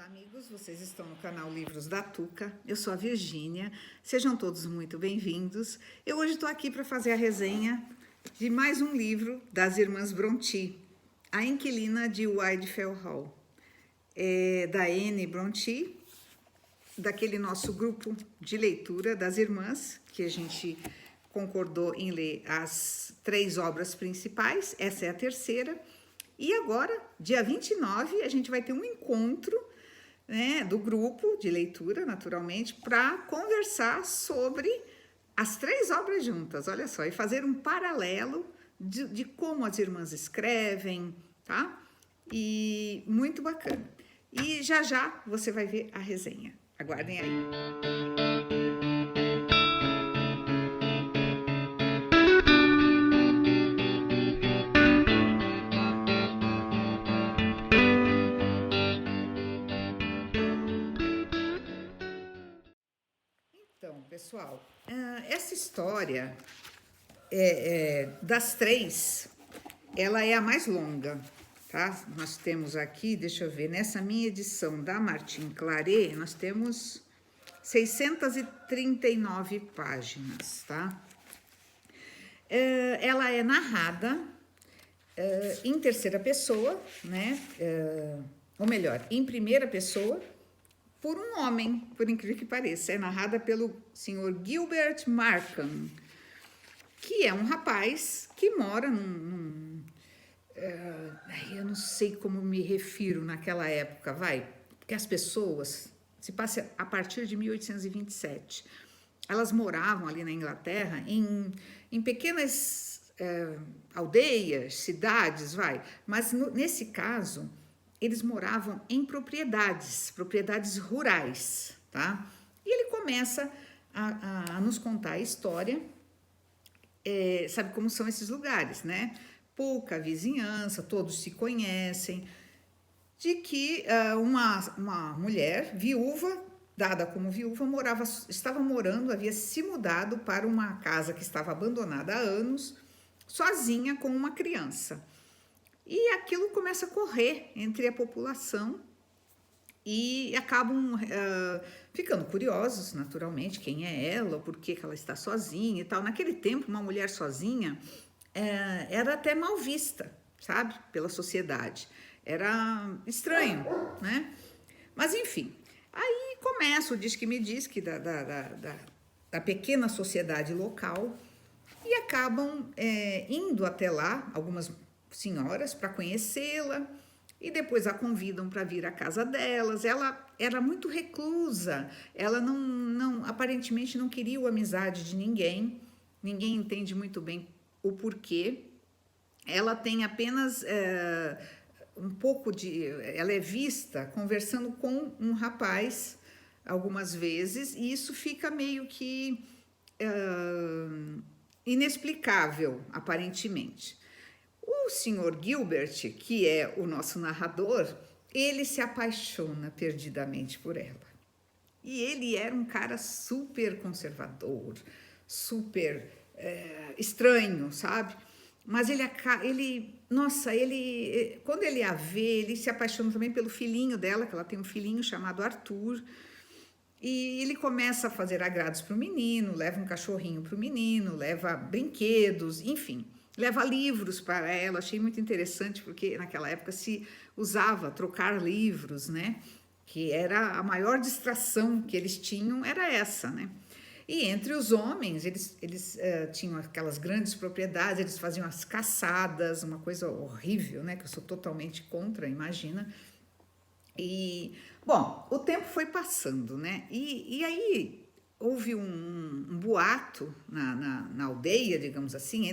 amigos, vocês estão no canal Livros da Tuca, eu sou a Virgínia, sejam todos muito bem-vindos. Eu hoje estou aqui para fazer a resenha de mais um livro das irmãs Brontë, A Inquilina de Widefell Hall, da Anne Brontë, daquele nosso grupo de leitura das irmãs, que a gente concordou em ler as 3 obras principais, essa é a terceira. E agora, dia 29, a gente vai ter um encontro, né, do grupo de leitura, naturalmente, para conversar sobre as 3 obras juntas, olha só, e fazer um paralelo de como as irmãs escrevem, tá? E muito bacana. E já já você vai ver a resenha. Aguardem aí. Então, pessoal, essa história das 3, ela é a mais longa, tá? Nós temos aqui, deixa eu ver, nessa minha edição da Martin Claret, nós temos 639 páginas, tá? Ela é narrada em terceira pessoa, né? Ou melhor, em primeira pessoa, por um homem, por incrível que pareça. É narrada pelo senhor Gilbert Markham, que é um rapaz que mora eu não sei como me refiro naquela época, porque as pessoas, se passa a partir de 1827, elas moravam ali na Inglaterra em pequenas aldeias, cidades, mas nesse caso eles moravam em propriedades rurais, tá? E ele começa a nos contar a história, sabe como são esses lugares, né? Pouca vizinhança, todos se conhecem, de que uma mulher viúva, dada como viúva, estava morando, havia se mudado para uma casa que estava abandonada há anos, sozinha com uma criança. E aquilo começa a correr entre a população e acabam ficando curiosos, naturalmente, quem é ela, por que ela está sozinha e tal. Naquele tempo, uma mulher sozinha era até mal vista, sabe, pela sociedade. Era estranho, né? Mas, enfim, aí começa o Diz que me diz, que da pequena sociedade local, e acabam indo até lá, algumas senhoras, para conhecê-la, e depois a convidam para vir à casa delas. Ela era muito reclusa, ela aparentemente não queria a amizade de ninguém entende muito bem o porquê. Ela tem apenas um pouco ela é vista conversando com um rapaz algumas vezes, e isso fica meio que inexplicável, aparentemente. O senhor Gilbert, que é o nosso narrador, ele se apaixona perdidamente por ela. E ele era um cara super conservador, super estranho, sabe? Mas quando ele a vê, ele se apaixona também pelo filhinho dela, que ela tem um filhinho chamado Arthur. E ele começa a fazer agrados para o menino, leva um cachorrinho para o menino, leva brinquedos, enfim, leva livros para ela. Achei muito interessante, porque naquela época se usava trocar livros, né? Que era a maior distração que eles tinham, era essa, né? E entre os homens, eles tinham aquelas grandes propriedades, eles faziam as caçadas, uma coisa horrível, né? Que eu sou totalmente contra, imagina. E, bom, o tempo foi passando, né? E aí houve um boato na aldeia, digamos assim,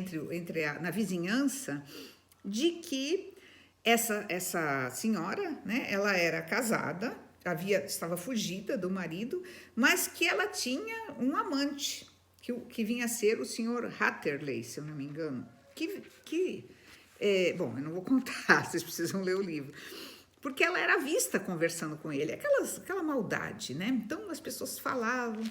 na vizinhança, de que essa senhora, né? Ela era casada, estava fugida do marido, mas que ela tinha um amante, que vinha a ser o senhor Hatterley, se eu não me engano. Bom, eu não vou contar, vocês precisam ler o livro. Porque ela era vista conversando com ele, aquela maldade, né? Então as pessoas falavam.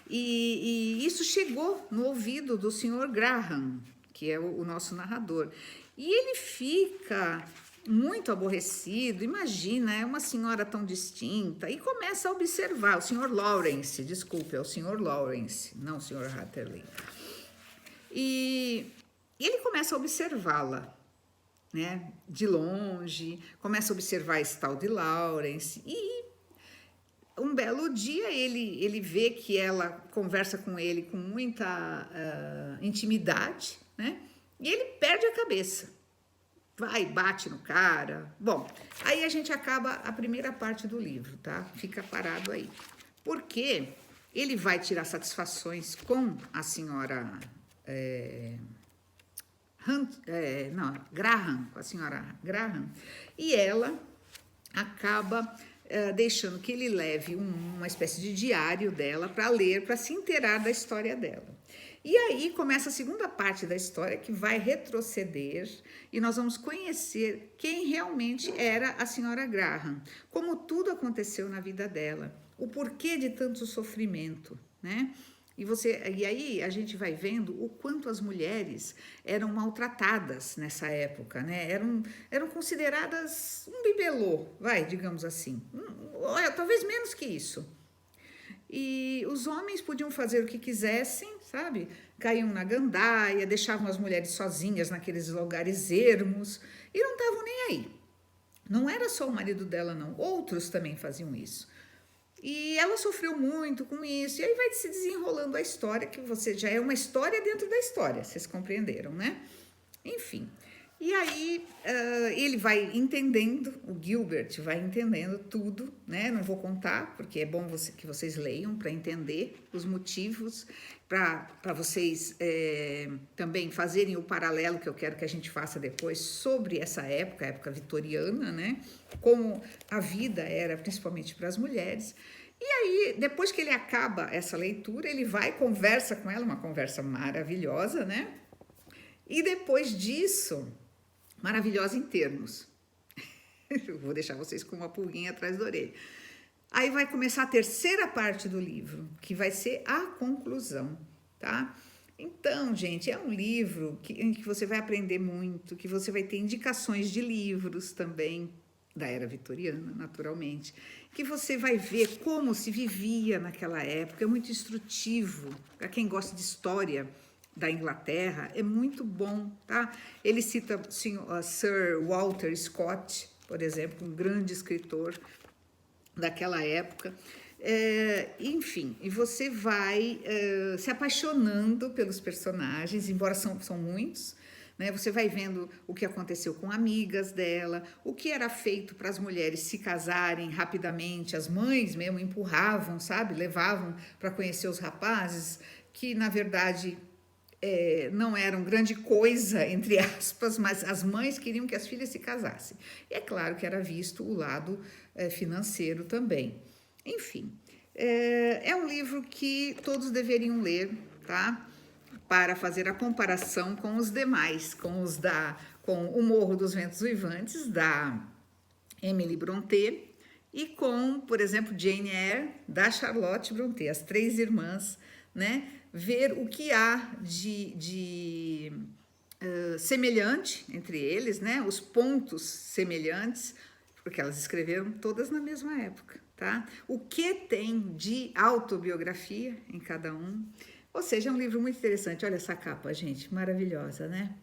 E isso chegou no ouvido do senhor Graham, que é o nosso narrador. E ele fica muito aborrecido, imagina, é uma senhora tão distinta, e começa a observar, o senhor Lawrence, desculpe, é o senhor Lawrence, não o senhor Hatterley. E ele começa a observá-la, né, de longe, começa a observar esse tal de Lawrence, e um belo dia ele vê que ela conversa com ele com muita intimidade, né, e ele perde a cabeça. Vai, bate no cara. Bom, aí a gente acaba a primeira parte do livro, tá? Fica parado aí. Porque ele vai tirar satisfações com a senhora Graham, com a senhora Graham, e ela acaba deixando que ele leve uma espécie de diário dela para ler, para se inteirar da história dela. E aí começa a segunda parte da história, que vai retroceder e nós vamos conhecer quem realmente era a senhora Graham, como tudo aconteceu na vida dela, o porquê de tanto sofrimento, né? E aí a gente vai vendo o quanto as mulheres eram maltratadas nessa época, né? Eram consideradas um bibelô, digamos assim. Talvez menos que isso. E os homens podiam fazer o que quisessem, sabe? Caíam na gandaia, deixavam as mulheres sozinhas naqueles lugares ermos e não estavam nem aí. Não era só o marido dela, não. Outros também faziam isso. E ela sofreu muito com isso. E aí vai se desenrolando a história, que você já é uma história dentro da história, vocês compreenderam, né? Enfim. E aí ele vai entendendo, o Gilbert vai entendendo tudo, né? Não vou contar, porque é bom que vocês leiam para entender os motivos, para vocês também fazerem o paralelo que eu quero que a gente faça depois sobre essa época, a época vitoriana, né? Como a vida era, principalmente para as mulheres. E aí, depois que ele acaba essa leitura, ele vai, conversa com ela, uma conversa maravilhosa, né? E depois disso, maravilhosa em termos. Eu vou deixar vocês com uma pulguinha atrás da orelha. Aí vai começar a terceira parte do livro, que vai ser a conclusão, tá? Então, gente, é um livro em que você vai aprender muito, que você vai ter indicações de livros também, da era vitoriana, naturalmente, que você vai ver como se vivia naquela época, é muito instrutivo, para quem gosta de história da Inglaterra, é muito bom, tá? Ele cita Sir Walter Scott, por exemplo, um grande escritor daquela época. Enfim, e você vai se apaixonando pelos personagens, embora são muitos, né? Você vai vendo o que aconteceu com amigas dela, o que era feito para as mulheres se casarem rapidamente, as mães mesmo empurravam, sabe? Levavam para conhecer os rapazes, que na verdade não eram grande coisa, entre aspas, mas as mães queriam que as filhas se casassem. E é claro que era visto o lado financeiro também. Enfim, é um livro que todos deveriam ler, tá? Para fazer a comparação com os demais, com O Morro dos Ventos Uivantes, da Emily Brontë, e com, por exemplo, Jane Eyre, da Charlotte Brontë, as três irmãs, né? Ver o que há de semelhante entre eles, né? Os pontos semelhantes, porque elas escreveram todas na mesma época, tá? O que tem de autobiografia em cada um. Ou seja, é um livro muito interessante. Olha essa capa, gente, maravilhosa, né?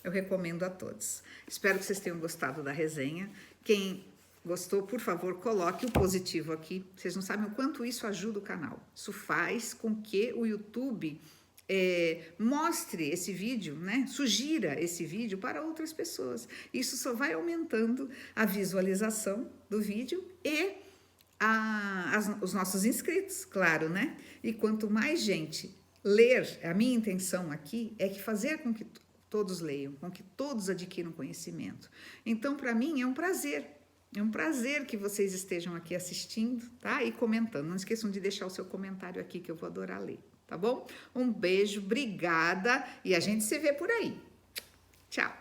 Eu recomendo a todos. Espero que vocês tenham gostado da resenha. Quem gostou, por favor, coloque o positivo aqui. Vocês não sabem o quanto isso ajuda o canal. Isso faz com que o YouTube mostre esse vídeo, né? Sugira esse vídeo para outras pessoas. Isso só vai aumentando a visualização do vídeo e os nossos inscritos, claro, né? E quanto mais gente ler, a minha intenção aqui é que fazer com que todos leiam, com que todos adquiram conhecimento. Então, para mim, é um prazer. É um prazer que vocês estejam aqui assistindo, tá? E comentando. Não esqueçam de deixar o seu comentário aqui, que eu vou adorar ler, tá bom? Um beijo, obrigada, e a gente se vê por aí. Tchau!